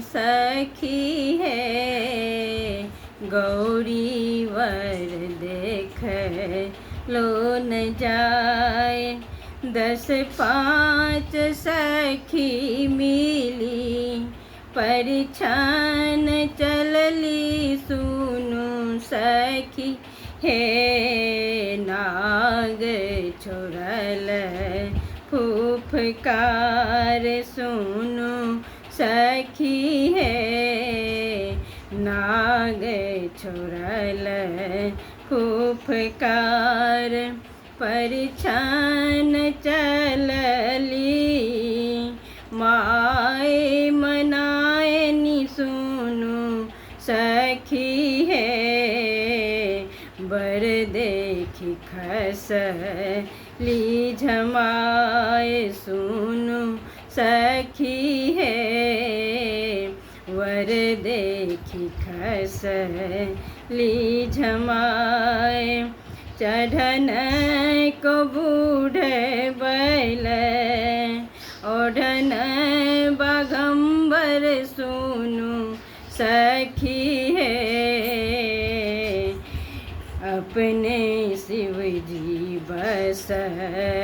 सखी है, गौरी वर देख लो न जाए। 10 5 सखी मिली, परिछन चलली सुनु सखी हे। नाग छोड़ल फुफकार सुनु सखी है, नाग छोड़ल फुफकार। परिछन चलली, माए मनाए नि सुनु सखी है। बर देखी खसली झमाए सुनु सखी है, वर देखी खसली झमाए। चढ़न को बूढ़ बैल, ओढ़न बागंबर सुनु सखी है। अपने शिव जी बस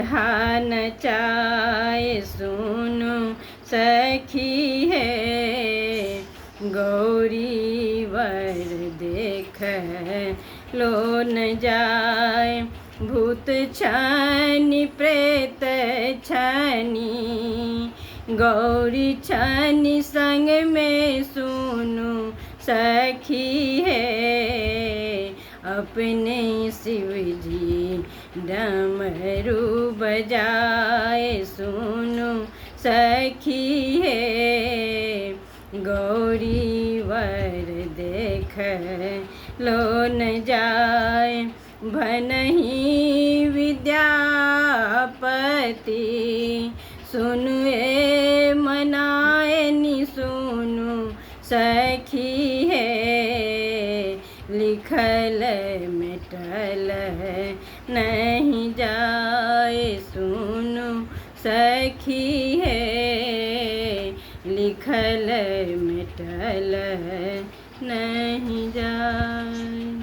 हान चाय सुनु सखी है, गौरी वर देख लो न जाए। भूत छानी प्रेत छानी, गौरी छानी संग में सुनु सखी है। अपने शिव जी डमरू बजाए सुनु सखी है, गौरी वर देख लो न जाए। भनहि विद्यापति सुनुए मनाए नि सुनु सखी है। लिखल मिटल नहीं जाए सुनु सखी है, लिखल मिटल नहीं जाए।